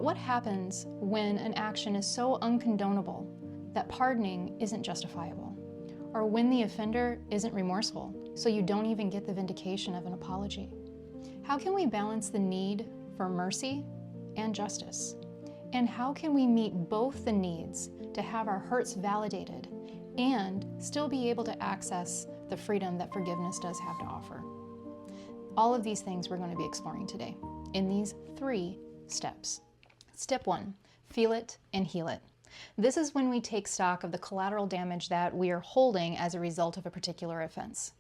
What happens when an action is so uncondonable that pardoning isn't justifiable? Or when the offender isn't remorseful, so you don't even get the vindication of an apology? How can we balance the need for mercy and justice? And how can we meet both the needs to have our hurts validated and still be able to access the freedom that forgiveness does have to offer? All of these things we're going to be exploring today in these 3 steps. Step 1, feel it and heal it. This is when we take stock of the collateral damage that we are holding as a result of a particular offense.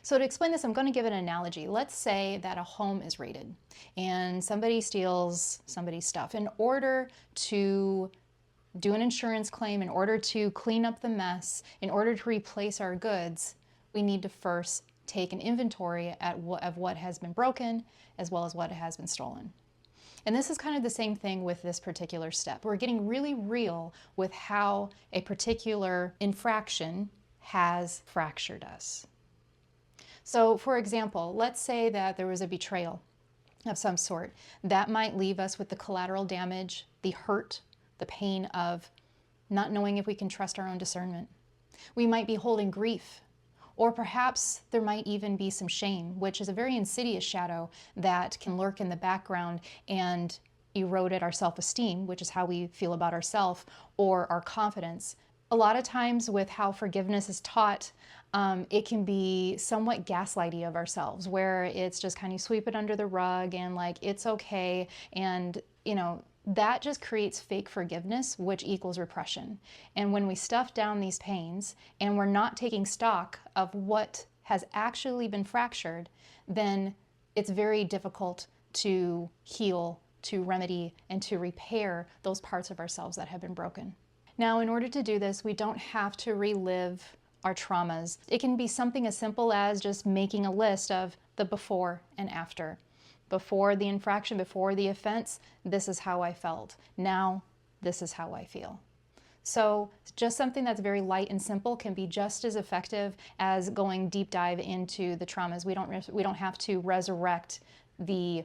So to explain this, I'm going to give an analogy. Let's say that a home is raided and somebody steals somebody's stuff. In order to do an insurance claim, in order to clean up the mess, in order to replace our goods, we need to first take an inventory of what has been broken as well as what has been stolen. And this is kind of the same thing with this particular step. We're getting really real with how a particular infraction has fractured us. So for example, let's say that there was a betrayal of some sort. That might leave us with the collateral damage, the hurt, the pain of not knowing if we can trust our own discernment. We might be holding grief, or perhaps there might even be some shame, which is a very insidious shadow that can lurk in the background and erode at our self-esteem, which is how we feel about ourselves, or our confidence. A lot of times with how forgiveness is taught, it can be somewhat gaslighty of ourselves, where it's just kind of sweep it under the rug and like, it's okay. And, that just creates fake forgiveness, which equals repression. And when we stuff down these pains and we're not taking stock of what has actually been fractured, then it's very difficult to heal, to remedy, and to repair those parts of ourselves that have been broken. Now, in order to do this, we don't have to relive our traumas. It can be something as simple as just making a list of the before and after. Before the infraction, before the offense, this is how I felt. Now, this is how I feel. So just something that's very light and simple can be just as effective as going deep dive into the traumas. We don't have to resurrect the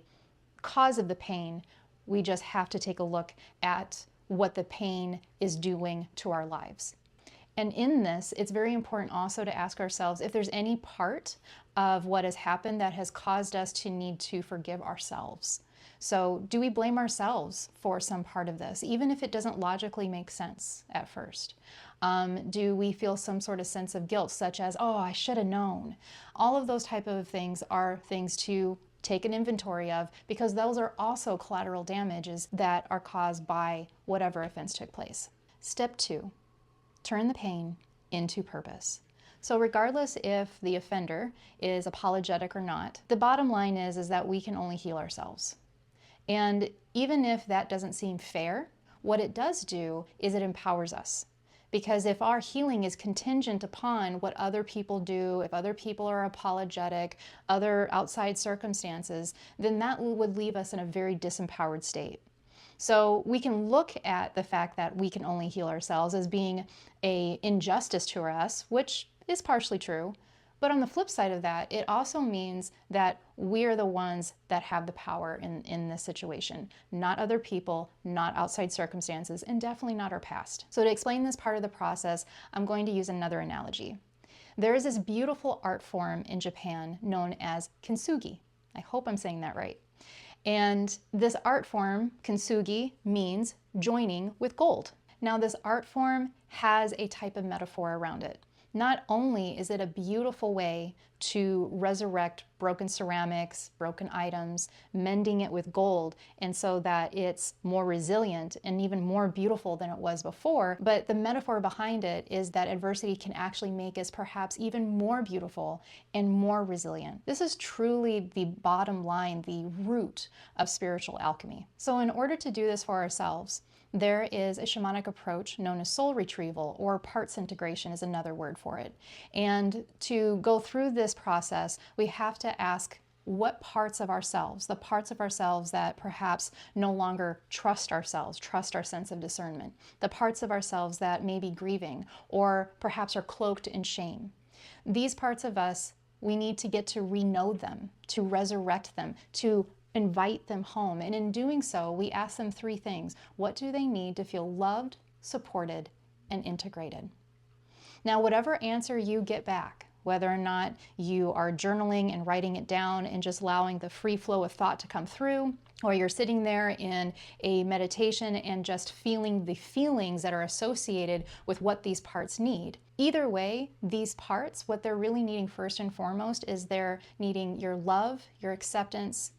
cause of the pain. We just have to take a look at what the pain is doing to our lives. And in this, it's very important also to ask ourselves if there's any part of what has happened that has caused us to need to forgive ourselves. So do we blame ourselves for some part of this, even if it doesn't logically make sense at first? Do we feel some sort of sense of guilt, such as, oh, I should have known? All of those type of things are things to take an inventory of, because those are also collateral damages that are caused by whatever offense took place. Step 2. Turn the pain into purpose. So regardless if the offender is apologetic or not, the bottom line is that we can only heal ourselves. And even if that doesn't seem fair, what it does do is it empowers us. Because if our healing is contingent upon what other people do, if other people are apologetic, other outside circumstances, then that would leave us in a very disempowered state. So we can look at the fact that we can only heal ourselves as being an injustice to us, which is partially true. But on the flip side of that, it also means that we're the ones that have the power in this situation, not other people, not outside circumstances, and definitely not our past. So to explain this part of the process, I'm going to use another analogy. There is this beautiful art form in Japan known as kintsugi. I hope I'm saying that right. And this art form, kintsugi, means joining with gold. Now this art form has a type of metaphor around it. Not only is it a beautiful way to resurrect broken ceramics, broken items, mending it with gold, and so that it's more resilient and even more beautiful than it was before, but the metaphor behind it is that adversity can actually make us perhaps even more beautiful and more resilient. This is truly the bottom line, the root of spiritual alchemy. So in order to do this for ourselves, there is a shamanic approach known as soul retrieval, or parts integration is another word for it. And to go through this process, we have to ask what parts of ourselves, the parts of ourselves that perhaps no longer trust ourselves, trust our sense of discernment, the parts of ourselves that may be grieving or perhaps are cloaked in shame. These parts of us, we need to get to re-know them, to resurrect them, to invite them home. And in doing so, we ask them three things. What do they need to feel loved, supported, and integrated? Now, whatever answer you get back, whether or not you are journaling and writing it down and just allowing the free flow of thought to come through, or you're sitting there in a meditation and just feeling the feelings that are associated with what these parts need. Either way, these parts, what they're really needing first and foremost is they're needing your love, your acceptance,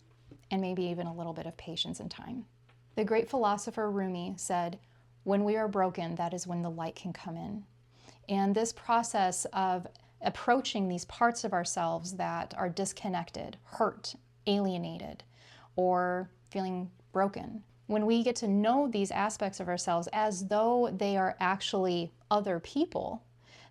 and maybe even a little bit of patience and time. The great philosopher Rumi said, "When we are broken, that is when the light can come in." And this process of approaching these parts of ourselves that are disconnected, hurt, alienated, or feeling broken. When we get to know these aspects of ourselves as though they are actually other people,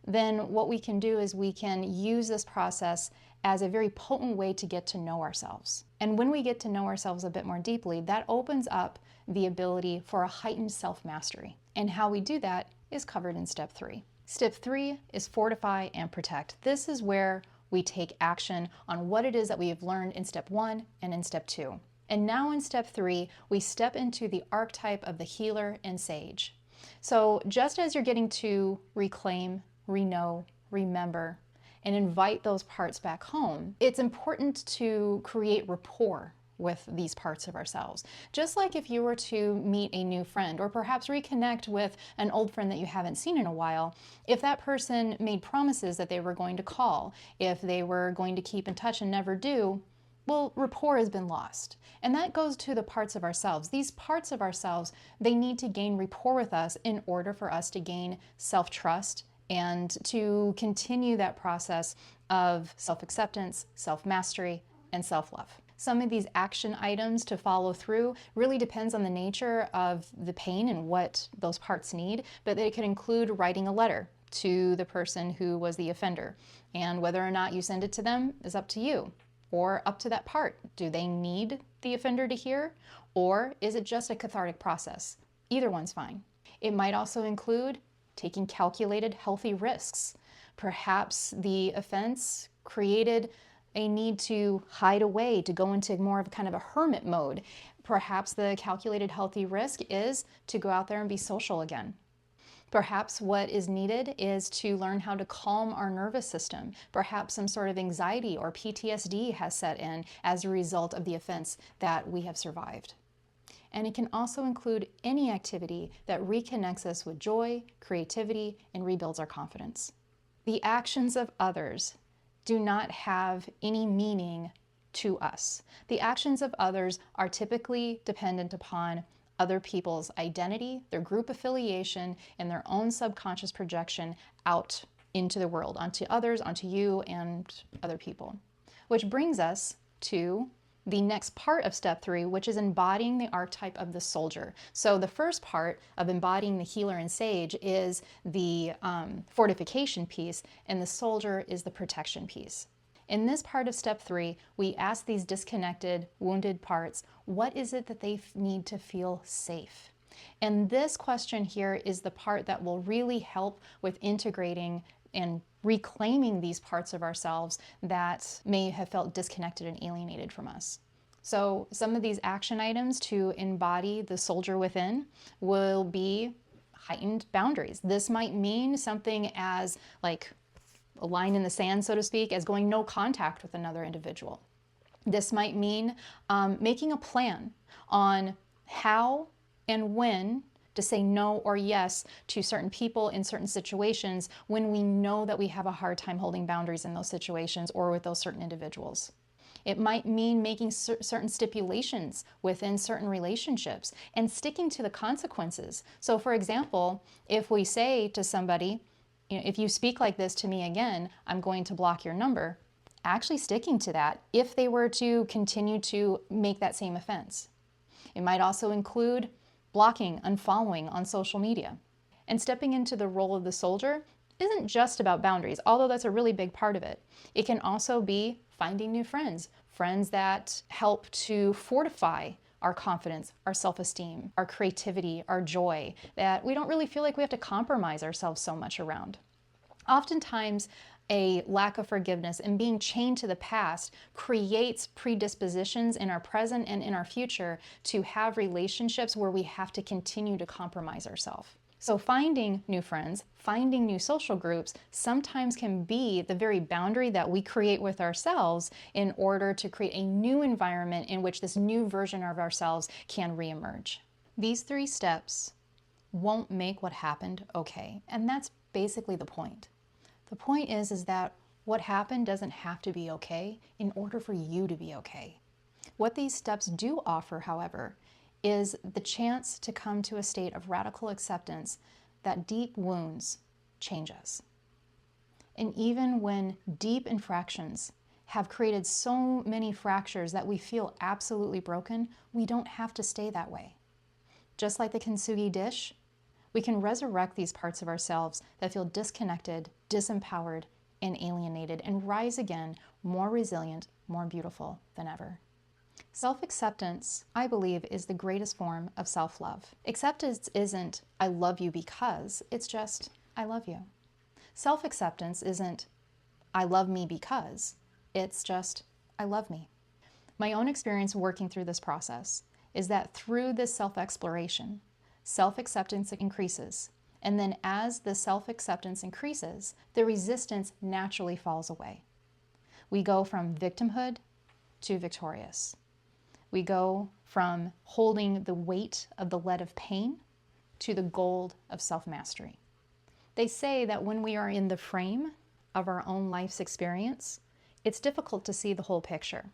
then what we can do is we can use this process as a very potent way to get to know ourselves. And when we get to know ourselves a bit more deeply, that opens up the ability for a heightened self-mastery. And how we do that is covered in step 3. Step 3 is fortify and protect. This is where we take action on what it is that we have learned in step 1 and in step 2. And now in step 3, we step into the archetype of the healer and sage. So just as you're getting to reclaim, reknow, remember, and invite those parts back home, it's important to create rapport with these parts of ourselves. Just like if you were to meet a new friend or perhaps reconnect with an old friend that you haven't seen in a while, if that person made promises that they were going to call, if they were going to keep in touch and never do, well, rapport has been lost. And that goes to the parts of ourselves. These parts of ourselves, they need to gain rapport with us in order for us to gain self-trust and to continue that process of self-acceptance, self-mastery, and self-love. Some of these action items to follow through really depends on the nature of the pain and what those parts need, but they could include writing a letter to the person who was the offender. And whether or not you send it to them is up to you, or up to that part. Do they need the offender to hear, or is it just a cathartic process? Either one's fine. It might also include taking calculated, healthy risks. Perhaps the offense created a need to hide away, to go into more of kind of a hermit mode. Perhaps the calculated healthy risk is to go out there and be social again. Perhaps what is needed is to learn how to calm our nervous system. Perhaps some sort of anxiety or PTSD has set in as a result of the offense that we have survived. And it can also include any activity that reconnects us with joy, creativity, and rebuilds our confidence. The actions of others do not have any meaning to us. The actions of others are typically dependent upon other people's identity, their group affiliation, and their own subconscious projection out into the world, onto others, onto you, and other people. Which brings us to the next part of step 3, which is embodying the archetype of the soldier. So the first part of embodying the healer and sage is the fortification piece, and the soldier is the protection piece. In this part of step 3, we ask these disconnected, wounded parts, what is it that they need to feel safe? And this question here is the part that will really help with integrating and reclaiming these parts of ourselves that may have felt disconnected and alienated from us. So some of these action items to embody the soldier within will be heightened boundaries. This might mean something as like a line in the sand, so to speak, as going no contact with another individual. This might mean making a plan on how and when to say no or yes to certain people in certain situations when we know that we have a hard time holding boundaries in those situations or with those certain individuals. It might mean making certain stipulations within certain relationships and sticking to the consequences. So for example, if we say to somebody, if you speak like this to me again, I'm going to block your number, actually sticking to that if they were to continue to make that same offense. It might also include blocking, unfollowing on social media. And stepping into the role of the soldier isn't just about boundaries, although that's a really big part of it. It can also be finding new friends, friends that help to fortify our confidence, our self-esteem, our creativity, our joy, that we don't really feel like we have to compromise ourselves so much around. Oftentimes, A lack of forgiveness and being chained to the past creates predispositions in our present and in our future to have relationships where we have to continue to compromise ourselves. So finding new friends, finding new social groups sometimes can be the very boundary that we create with ourselves in order to create a new environment in which this new version of ourselves can reemerge. These 3 steps won't make what happened okay, and that's basically the point. The point is that what happened doesn't have to be okay in order for you to be okay. What these steps do offer, however, is the chance to come to a state of radical acceptance that deep wounds change us. And even when deep infractions have created so many fractures that we feel absolutely broken, we don't have to stay that way. Just like the kintsugi dish, we can resurrect these parts of ourselves that feel disconnected, disempowered, and alienated, and rise again more resilient, more beautiful than ever. Self-acceptance, I believe, is the greatest form of self-love. Acceptance isn't, I love you because, it's just, I love you. Self-acceptance isn't, I love me because, it's just, I love me. My own experience working through this process is that through this self-exploration, self-acceptance increases. And then as the self-acceptance increases, the resistance naturally falls away. We go from victimhood to victorious. We go from holding the weight of the lead of pain to the gold of self-mastery. They say that when we are in the frame of our own life's experience, it's difficult to see the whole picture.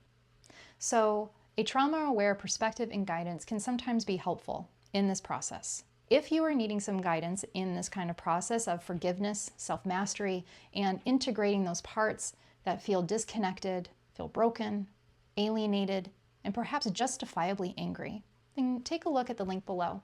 So a trauma-aware perspective and guidance can sometimes be helpful in this process. If you are needing some guidance in this kind of process of forgiveness, self-mastery, and integrating those parts that feel disconnected, feel broken, alienated, and perhaps justifiably angry, then take a look at the link below.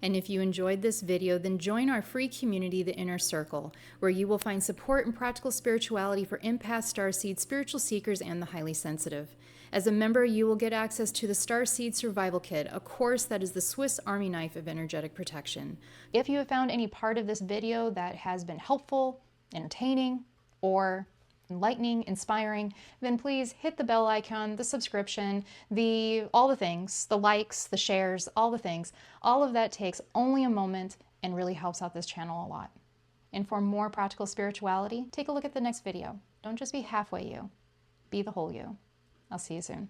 And if you enjoyed this video, then join our free community, The Inner Circle, where you will find support and practical spirituality for empaths, starseeds, spiritual seekers, and the highly sensitive. As a member, you will get access to the Starseed Survival Kit, a course that is the Swiss Army knife of energetic protection. If you have found any part of this video that has been helpful, entertaining, or enlightening, inspiring, then please hit the bell icon, the subscription, all the things, the likes, the shares, all the things. All of that takes only a moment and really helps out this channel a lot. And for more practical spirituality, take a look at the next video. Don't just be halfway you, be the whole you. I'll see you soon.